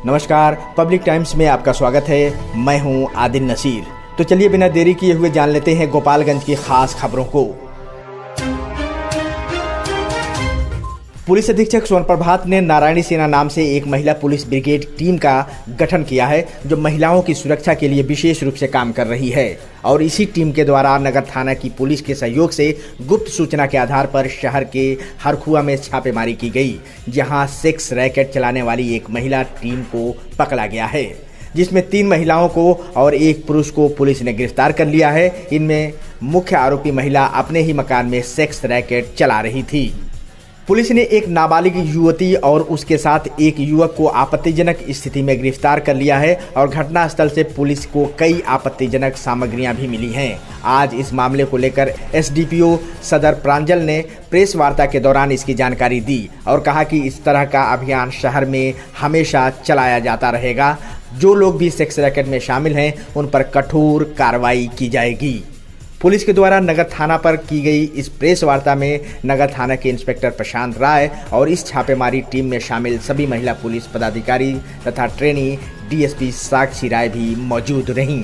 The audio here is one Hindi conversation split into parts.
नमस्कार, पब्लिक टाइम्स में आपका स्वागत है। मैं हूं आदिल नसीर। तो चलिए बिना देरी किए हुए जान लेते हैं गोपालगंज की खास खबरों को। पुलिस अधीक्षक स्वर्ण प्रभात ने नारायणी सेना नाम से एक महिला पुलिस ब्रिगेड टीम का गठन किया है, जो महिलाओं की सुरक्षा के लिए विशेष रूप से काम कर रही है। और इसी टीम के द्वारा नगर थाना की पुलिस के सहयोग से गुप्त सूचना के आधार पर शहर के हरखुआ में छापेमारी की गई, जहां सेक्स रैकेट चलाने वाली एक महिला टीम को पकड़ा गया है, जिसमें 3 महिलाओं को और 1 पुरुष को पुलिस ने गिरफ्तार कर लिया है। इनमें मुख्य आरोपी महिला अपने ही मकान में सेक्स रैकेट चला रही थी। पुलिस ने एक नाबालिग युवती और उसके साथ एक युवक को आपत्तिजनक स्थिति में गिरफ्तार कर लिया है और घटनास्थल से पुलिस को कई आपत्तिजनक सामग्रियां भी मिली हैं। आज इस मामले को लेकर एसडीपीओ सदर प्रांजल ने प्रेस वार्ता के दौरान इसकी जानकारी दी और कहा कि इस तरह का अभियान शहर में हमेशा चलाया जाता रहेगा। जो लोग भी सेक्स रैकेट में शामिल हैं उन पर कठोर कार्रवाई की जाएगी। पुलिस के द्वारा नगर थाना पर की गई इस प्रेस वार्ता में नगर थाना के इंस्पेक्टर प्रशांत राय और इस छापेमारी टीम में शामिल सभी महिला पुलिस पदाधिकारी तथा ट्रेनी डीएसपी साक्षी राय भी मौजूद रहीं।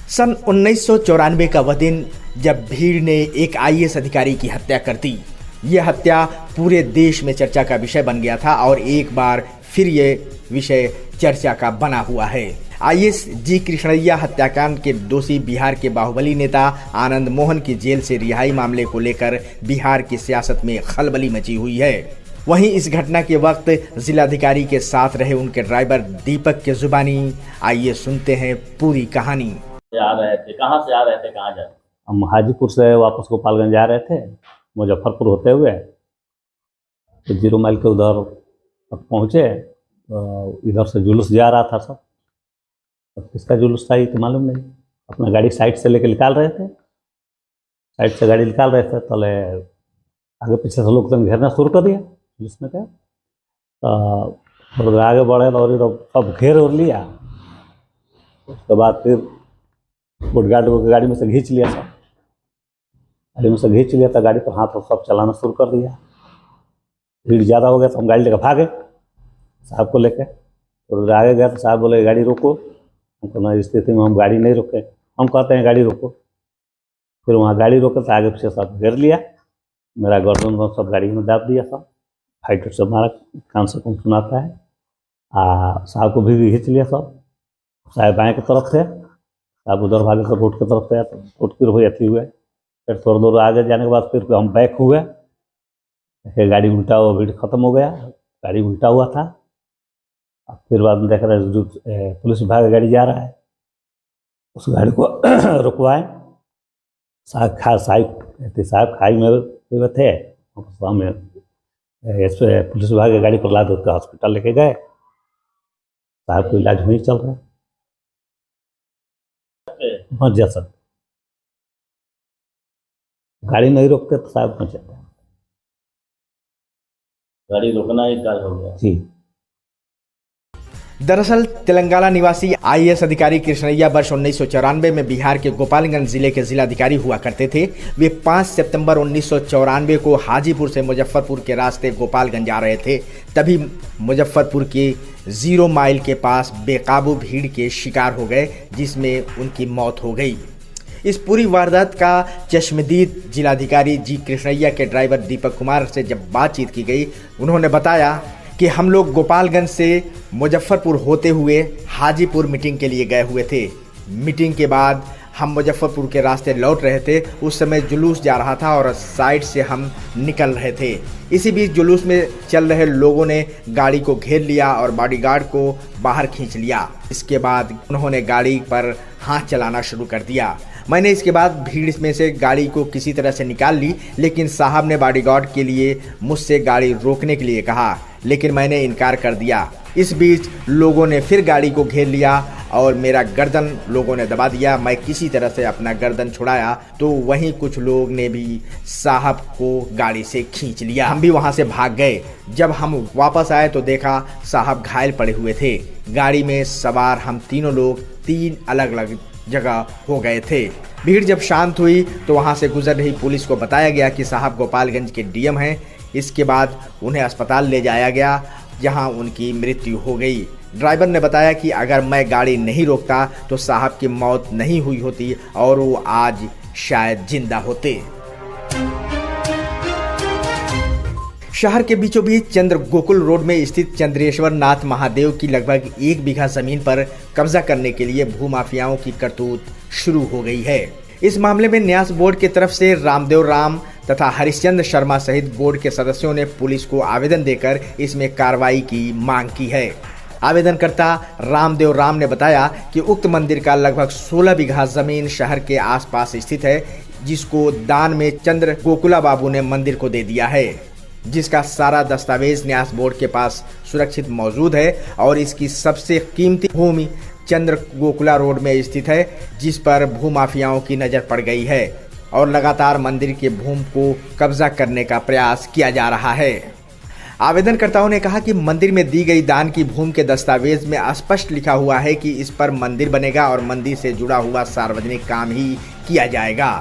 सन 1994 का वह दिन जब भीड़ ने एक आईएएस अधिकारी की हत्या कर दी। यह हत्या पूरे देश में चर्चा का विषय बन गया था और एक बार फिर ये विषय चर्चा का बना हुआ है। आईएएस जी कृष्णैया हत्याकांड के दोषी बिहार के बाहुबली नेता आनंद मोहन की जेल से रिहाई मामले को लेकर बिहार की सियासत में खलबली मची हुई है। वहीं इस घटना के वक्त जिलाधिकारी के साथ रहे उनके ड्राइवर दीपक के जुबानी आइए सुनते हैं पूरी कहानी। आ रहे थे, कहाँ से आ रहे थे, कहाँ जा रहे थे? हम हाजीपुर से वापस गोपालगंज जा रहे थे, मुजफ्फरपुर होते हुए तो 0 माइल के उधर तक पहुँचे। इधर से जुलूस जा रहा था सब। किसका जुलूस था ये तो मालूम नहीं। अपना गाड़ी साइड से लेके निकाल रहे थे, साइड से गाड़ी निकाल रहे थे, तले आगे पीछे से लोग घेरना शुरू कर दिया जुलूस में क्या। तो आगे बढ़े और इधर सब घेर और लिया। उसके बाद फिर बुटगार्ड को गाड़ी में से खींच लिया, सब गाड़ी में से खींच लिया तो गाड़ी पर हाथ सब चलाना शुरू कर दिया। भीड़ ज़्यादा हो गया तो हम गाड़ी लेकर भागे साहब को लेकर। तो आगे गया तो साहब बोले गाड़ी रोको। हमको इस स्थिति में हम गाड़ी नहीं रोके, हम कहते हैं गाड़ी रोको। फिर वहाँ गाड़ी रोके तो आगे पीछे सब घेर लिया, मेरा गर्दन में सब गाड़ी में दाब दिया। सब फाइटर से मारा, कान से कम सुनाता है। साहब को भी खींच लिया सब। साहब बाएँ की तरफ थे, साहब उधर भागे तो रोड की तरफ थे, तो रोड की रोड अथी हुए। फिर थोड़ा दूर आगे जाने के बाद फिर हम बैक हुए, गाड़ी उल्टा हुआ, भीड़ खत्म हो गया, गाड़ी उल्टा हुआ था। फिर बाद में देख रहे जो पुलिस विभाग का गाड़ी जा रहा है, उस गाड़ी को रुकवाए। साहब खाई में थे, हमें पुलिस विभाग की गाड़ी पर लाद के हॉस्पिटल लेके गए। साहब को इलाज वहीं चल रहा है। मच जा सब गाड़ी नहीं रोकते तो साहब मच जाते। गाड़ी रोकना एक कार्य हो गया जी। दरअसल तेलंगाना निवासी आईएएस अधिकारी कृष्णैया वर्ष 1994 में बिहार के गोपालगंज जिले के जिलाधिकारी हुआ करते थे। वे 5 सितंबर 1994 को हाजीपुर से मुजफ्फरपुर के रास्ते गोपालगंज आ रहे थे। तभी मुजफ्फरपुर के 0 माइल के पास बेकाबू भीड़ के शिकार हो गए, जिसमें उनकी मौत हो गई। इस पूरी वारदात का चश्मदीद जिलाधिकारी जी कृष्णैया के ड्राइवर दीपक कुमार से जब बातचीत की गई, उन्होंने बताया कि हम लोग गोपालगंज से मुजफ्फरपुर होते हुए हाजीपुर मीटिंग के लिए गए हुए थे। मीटिंग के बाद हम मुजफ्फरपुर के रास्ते लौट रहे थे। उस समय जुलूस जा रहा था और साइड से हम निकल रहे थे। इसी बीच जुलूस में चल रहे लोगों ने गाड़ी को घेर लिया और बॉडीगार्ड को बाहर खींच लिया। इसके बाद उन्होंने गाड़ी पर हाथ चलाना शुरू कर दिया। मैंने इसके बाद भीड़ में से गाड़ी को किसी तरह से निकाल ली, लेकिन साहब ने बॉडीगार्ड के लिए मुझसे गाड़ी रोकने के लिए कहा, लेकिन मैंने इनकार कर दिया। इस बीच लोगों ने फिर गाड़ी को घेर लिया और मेरा गर्दन लोगों ने दबा दिया। मैं किसी तरह से अपना गर्दन छुड़ाया तो वहीं कुछ लोग ने भी साहब को गाड़ी से खींच लिया। हम भी वहां से भाग गए। जब हम वापस आए तो देखा साहब घायल पड़े हुए थे। गाड़ी में सवार हम तीनों लोग 3 अलग अलग जगह हो गए थे। भीड़ जब शांत हुई तो वहां से गुजर रही पुलिस को बताया गया कि साहब गोपालगंज के डीएम हैं। इसके बाद उन्हें अस्पताल ले जाया गया, जहां उनकी मृत्यु हो गई। ड्राइवर ने बताया कि अगर मैं गाड़ी नहीं रोकता तो साहब की मौत नहीं हुई होती और वो आज शायद जिंदा होते। शहर के बीचों बीच चंद्र गोकुल रोड में स्थित चंद्रेश्वर नाथ महादेव की लगभग 1 बीघा जमीन पर कब्जा करने के लिए भूमाफियाओं की करतूत शुरू हो गई है। इस मामले में न्यास बोर्ड की तरफ से रामदेव राम तथा हरिश्चंद्र शर्मा सहित बोर्ड के सदस्यों ने पुलिस को आवेदन देकर इसमें कार्रवाई की मांग की है। आवेदनकर्ता रामदेव राम ने बताया कि उक्त मंदिर का लगभग 16 बीघा जमीन शहर के आसपास स्थित है, जिसको दान में चंद्र गोकुला बाबू ने मंदिर को दे दिया है, जिसका सारा दस्तावेज न्यास बोर्ड के पास सुरक्षित मौजूद है और इसकी सबसे कीमती भूमि चंद्र गोकुला रोड में स्थित है, जिस पर भूमाफियाओं की नजर पड़ गई है और लगातार मंदिर के भूमि को कब्जा करने का प्रयास किया जा रहा है। आवेदनकर्ताओं ने कहा कि मंदिर में दी गई दान की भूमि के दस्तावेज में स्पष्ट लिखा हुआ है कि इस पर मंदिर बनेगा और मंदिर से जुड़ा हुआ सार्वजनिक काम ही किया जाएगा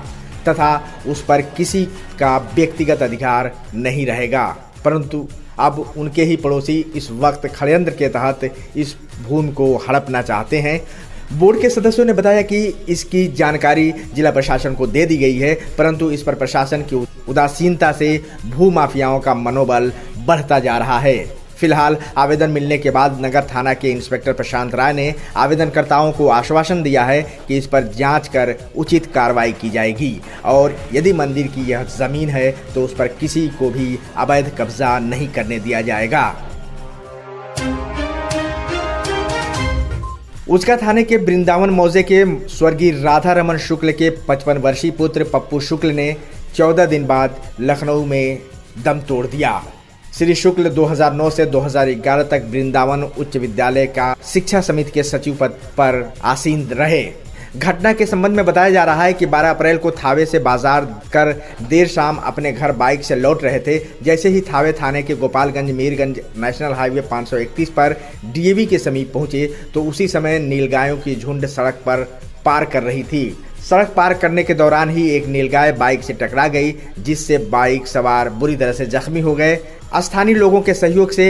तथा उस पर किसी का व्यक्तिगत अधिकार नहीं रहेगा, परंतु अब उनके ही पड़ोसी इस वक्त षड्यंत्र के तहत इस भूमि को हड़पना चाहते हैं। बोर्ड के सदस्यों ने बताया कि इसकी जानकारी जिला प्रशासन को दे दी गई है, परंतु इस पर प्रशासन की उदासीनता से भूमाफियाओं का मनोबल बढ़ता जा रहा है। फिलहाल आवेदन मिलने के बाद नगर थाना के इंस्पेक्टर प्रशांत राय ने आवेदनकर्ताओं को आश्वासन दिया है कि इस पर जांच कर उचित कार्रवाई की जाएगी और यदि मंदिर की यह जमीन है तो उस पर किसी को भी अवैध कब्जा नहीं करने दिया जाएगा। उचका थाने के वृंदावन मौजे के स्वर्गीय राधा रमन शुक्ल के 55 वर्षीय पुत्र पप्पू शुक्ल ने 14 दिन बाद लखनऊ में दम तोड़ दिया। श्री शुक्ल 2009 से 2011 तक वृंदावन उच्च विद्यालय का शिक्षा समिति के सचिव पद पर आसीन रहे। घटना के संबंध में बताया जा रहा है कि 12 अप्रैल को थावे से बाजार कर देर शाम अपने घर बाइक से लौट रहे थे। जैसे ही थावे थाने के गोपालगंज मीरगंज नेशनल हाईवे 531 पर डीएवी के समीप पहुंचे तो उसी समय नीलगायों की झुंड सड़क पर पार कर रही थी। सड़क पार करने के दौरान ही एक नीलगाय बाइक से टकरा गई, जिससे बाइक सवार बुरी तरह से जख्मी हो गए। स्थानीय लोगों के सहयोग से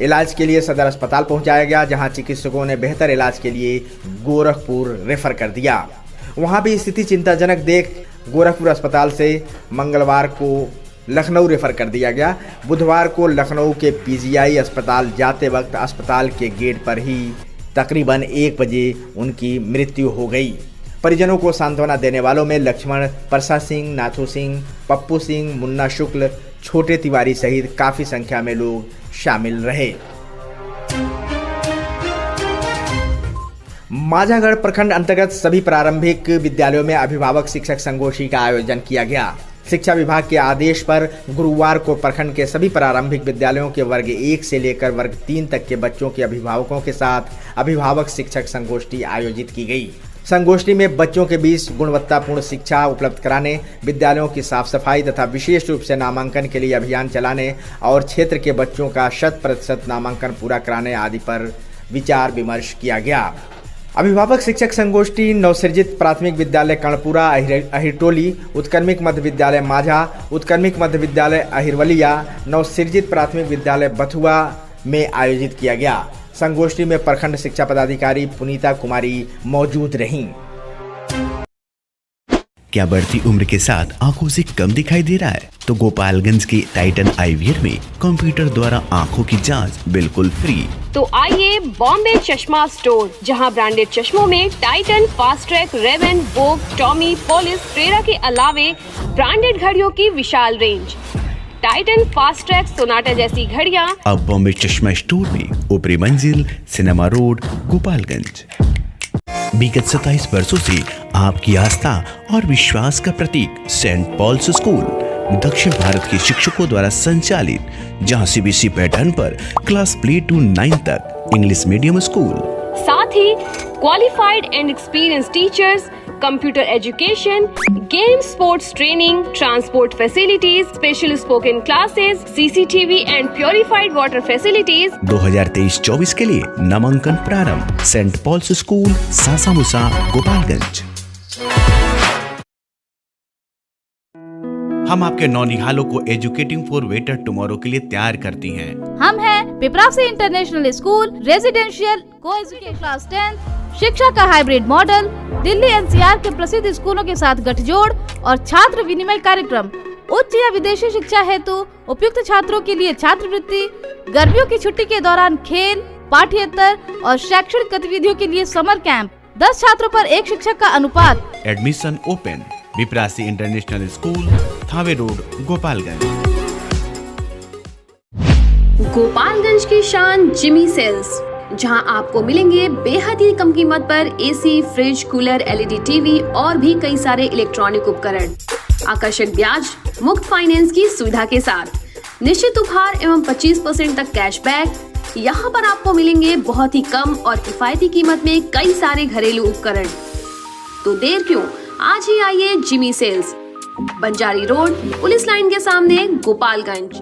इलाज के लिए सदर अस्पताल पहुंचाया गया, जहां चिकित्सकों ने बेहतर इलाज के लिए गोरखपुर रेफर कर दिया। वहां भी स्थिति चिंताजनक देख गोरखपुर अस्पताल से मंगलवार को लखनऊ रेफर कर दिया गया। बुधवार को लखनऊ के पीजीआई अस्पताल जाते वक्त अस्पताल के गेट पर ही तकरीबन 1 बजे उनकी मृत्यु हो गई। परिजनों को सांत्वना देने वालों में लक्ष्मण, परसा सिंह, नाथू सिंह, पप्पू सिंह, मुन्ना शुक्ल, छोटे तिवारी सहित काफी संख्या में लोग शामिल रहे। माझागढ़ प्रखंड अंतर्गत सभी प्रारंभिक विद्यालयों में अभिभावक शिक्षक संगोष्ठी का आयोजन किया गया। शिक्षा विभाग के आदेश पर गुरुवार को प्रखंड के सभी प्रारंभिक विद्यालयों के वर्ग 1 से लेकर वर्ग 3 तक के बच्चों के अभिभावकों के साथ अभिभावक शिक्षक संगोष्ठी आयोजित की गई। संगोष्ठी में बच्चों के बीच गुणवत्तापूर्ण शिक्षा उपलब्ध कराने, विद्यालयों की साफ सफाई तथा विशेष रूप से नामांकन के लिए अभियान चलाने और क्षेत्र के बच्चों का 100% नामांकन पूरा कराने आदि पर विचार विमर्श किया गया। अभिभावक शिक्षक संगोष्ठी नवसृजित प्राथमिक विद्यालय कर्णपुरा अहिरटोली, उत्क्रमिक मध्य विद्यालय माझा, उत्क्रमिक मध्य विद्यालय अहिरवलिया, नवसृजित प्राथमिक विद्यालय बथुआ में आयोजित किया गया। संगोष्ठी में प्रखंड शिक्षा पदाधिकारी पुनीता कुमारी मौजूद रहीं। क्या बढ़ती उम्र के साथ आंखों से कम दिखाई दे रहा है? तो गोपालगंज के टाइटन आईवीआर में कंप्यूटर द्वारा आंखों की जांच बिल्कुल फ्री। तो आइए बॉम्बे चश्मा स्टोर, जहां ब्रांडेड चश्मों में Titan, Fastrack, Ray-Ban, Vogue, Tommy, Police, ट्रेरा के अलावे ब्रांडेड घड़ियों की विशाल range. Titan, Fastrack, Sonata जैसी घड़ियां अब बॉम्बे चश्मा स्टोर में ऊपरी मंजिल, सिनेमा रोड, गोपालगंज। विगत 27 वर्षों से आपकी आस्था और विश्वास का प्रतीक सेंट पॉल्स स्कूल, दक्षिण भारत के शिक्षकों द्वारा संचालित, जहां सीबीएसई पैटर्न पर क्लास प्ले टू 9 तक इंग्लिश मीडियम स्कूल, साथ ही qualified and experience teachers, computer education, game, sports training, transport facilities, special spoken classes, CCTV and purified water facilities. 2023-24 के लिए नामांकन प्रारंभ। Saint Paul's school, Sasamusa, Gopalganj. हम आपके नौनिहालों को एजुकेटिंग फॉर बेटर टुमारो के लिए तैयार करती हैं। हम हैं Piprasi international school, residential co-education class 10, शिक्षा का हाइब्रिड मॉडल, दिल्ली एनसीआर के प्रसिद्ध स्कूलों के साथ गठजोड़ और छात्र विनिमय कार्यक्रम, उच्च या विदेशी शिक्षा हेतु उपयुक्त छात्रों के लिए छात्रवृत्ति, गर्मियों की छुट्टी के दौरान खेल, पाठ्येतर और शैक्षणिक गतिविधियों के लिए समर कैंप, 10 छात्रों पर 1 शिक्षक का अनुपात। Admission open. Piprasi international school, Thawe road, Gopalganj. Gopalganj की शान जिमी सेल्स, जहां आपको मिलेंगे बेहद ही कम कीमत पर AC, fridge, cooler, LED TV और भी कई सारे इलेक्ट्रॉनिक उपकरण। आकर्षक ब्याज, मुफ्त फाइनेंस की सुविधा के साथ, निश्चित उपहार एवं 25% तक कैशबैक। यहाँ पर आपको मिलेंगे बहुत ही कम और किफायती कीमत में कई सारे घरेलू उपकरण। तो देर क्यों, आज ही आइए Jimmy sales, Banjari road, police line के सामने, गोपालगंज।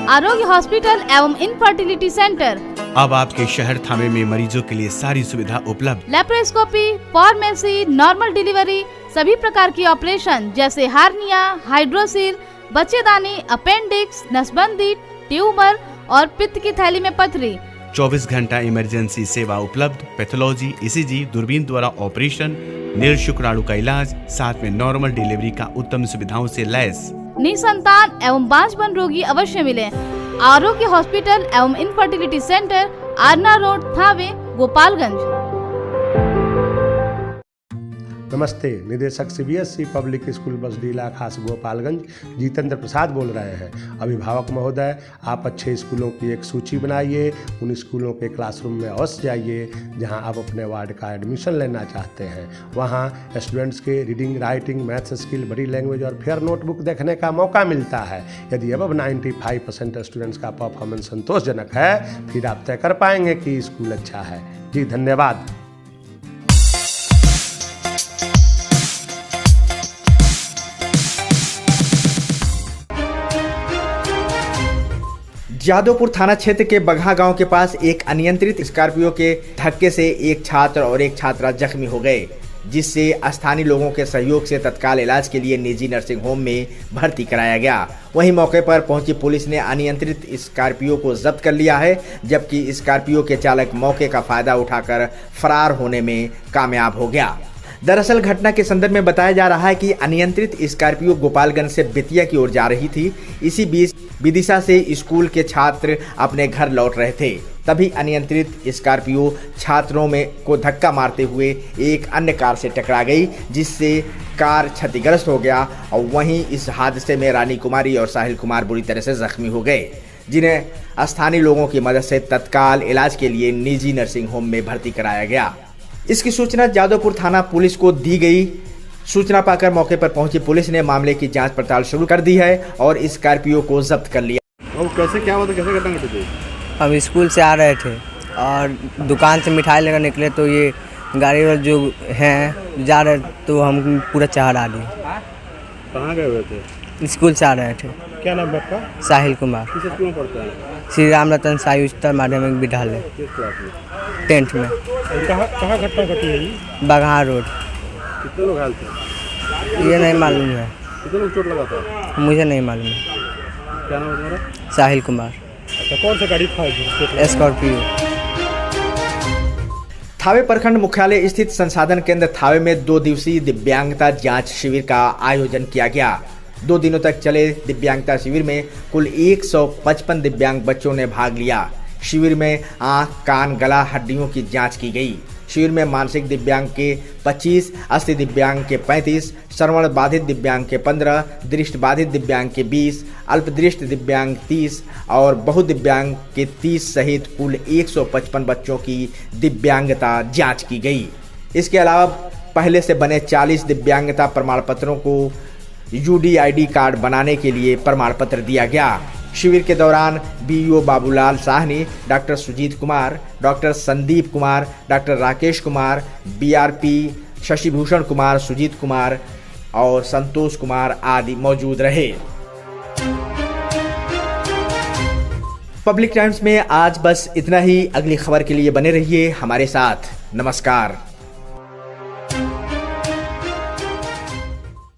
आरोग्य हॉस्पिटल एवं इनफर्टिलिटी सेंटर, अब आपके शहर थावे में मरीजों के लिए सारी सुविधा उपलब्ध। लेप्रोस्कोपी, फार्मेसी, नॉर्मल डिलीवरी, सभी प्रकार की ऑपरेशन जैसे हार्निया, हाइड्रोसिल, बच्चेदानी, अपेंडिक्स, नसबंदी, ट्यूमर और पित्त की थैली में पथरी। 24 घंटा इमरजेंसी सेवा उपलब्ध। पैथोलॉजी, ईसीजी, दूरबीन द्वारा ऑपरेशन, निःशुक्राणु का इलाज, साथ में नॉर्मल डिलीवरी का उत्तम सुविधाओं से लैस। निसंतान एवं बांझपन रोगी अवश्य मिले। आरोग्य हॉस्पिटल एवं infertility centre, Aarna road, Thawe, Gopalganj. नमस्ते, निदेशक सीबीएसई पब्लिक स्कूल बसडीला खास गोपालगंज जितेंद्र प्रसाद बोल रहे हैं। अभिभावक महोदय, आप अच्छे स्कूलों की एक सूची बनाइए, उन स्कूलों के क्लासरूम में अवश्य जाइए जहां आप अपने वार्ड का एडमिशन लेना चाहते हैं। वहां स्टूडेंट्स के रीडिंग, राइटिंग, मैथ्स स्किल, बड़ी लैंग्वेज और फेयर नोटबुक देखने का मौका मिलता है। यदि अब 95% स्टूडेंट्स का परफॉर्मेंस संतोषजनक है, फिर आप तय कर पाएंगे कि स्कूल अच्छा है। जी धन्यवाद। जादवपुर थाना क्षेत्र के बगहा गांव के पास एक अनियंत्रित स्कॉर्पियो के धक्के से एक छात्र और एक छात्रा जख्मी हो गए, जिससे स्थानीय लोगों के सहयोग से तत्काल इलाज के लिए निजी नर्सिंग होम में भर्ती कराया गया। वहीं मौके पर पहुंची पुलिस ने अनियंत्रित स्कॉर्पियो को जब्त कर लिया है, जबकि स्कॉर्पियो के चालक मौके का फायदा उठाकर फरार होने में कामयाब हो गया। दरअसल घटना के संदर्भ में बताया जा रहा है कि अनियंत्रित स्कॉर्पियो गोपालगंज से बेतिया की ओर जा रही थी। इसी बीच विदिशा से स्कूल के छात्र अपने घर लौट रहे थे, तभी अनियंत्रित स्कॉर्पियो छात्रों में को धक्का मारते हुए एक अन्य कार से टकरा गई, जिससे कार क्षतिग्रस्त हो गया। और वहीं इस हादसे में रानी कुमारी और साहिल कुमार बुरी तरह से जख्मी हो गए, जिन्हें स्थानीय लोगों की मदद से तत्काल इलाज के लिए निजी नर्सिंग होम में भर्ती कराया गया। इसकी सूचना जादवपुर थाना पुलिस को दी गई। सूचना पाकर मौके पर पहुंची पुलिस ने मामले की जांच पड़ताल शुरू कर दी है और स्कॉर्पियो को जब्त कर लिया। और कैसे क्या हुआ था, कैसे घटना घटी थी? हम स्कूल से आ रहे थे और दुकान से मिठाई लेकर निकले तो ये गाड़ी वाले जो हैं जा रहे तो हम पूरा चढ़ा दिए। कहाँ गए हुए थे? स्कूल से आ रहे थे। क्या नाम है आपका? साहिल कुमार। किस स्कूल में पढ़ते हैं? श्री राम रतन साई उच्चतर माध्यमिक विद्यालय, किस क्लास में? 10th में। कहाँ घटना घटी है? बगहा रोड। कितने लोग घायल थे? ये नहीं मालूम है। कितने लोग चोट लगा था? मुझे नहीं मालूम है। क्या नाम है तुम्हारा? साहिल कुमार। अच्छा, कौन सा गाड़ी था? स्कॉर्पियो। थावे प्रखंड मुख्यालय स्थित संसाधन केंद्र थावे में 2 दिवसीय दिव्यांगता जांच शिविर का आयोजन किया गया। 2 दिनों तक चले दिव्यांगता शिविर में कुल 155 दिव्यांग बच्चों ने भाग लिया। शिविर में आंख, कान, गला, हड्डियों की जांच की गई। शिविर में मानसिक दिव्यांग के 25, अस्थि दिव्यांग के 35, श्रवण बाधित दिव्यांग के 15, दृष्टि बाधित दिव्यांग के 20, अल्पदृष्टि दिव्यांग 30 और बहुदिव्यांग के 30 सहित कुल 155 बच्चों की दिव्यांगता जांच की गई। इसके अलावा पहले से बने 40 दिव्यांगता प्रमाण पत्रों को UDID कार्ड बनाने के लिए प्रमाण पत्र दिया गया। शिविर के दौरान BO Babulal Sahni, doctor Sujeet Kumar, doctor Sandeep Kumar, doctor Rakesh Kumar, BRP Shashibhushan Kumar, Sujeet Kumar और संतोष कुमार आदि मौजूद रहे। पब्लिक टाइम्स में आज बस इतना ही। अगली खबर के लिए बने रहिए हमारे साथ। नमस्कार।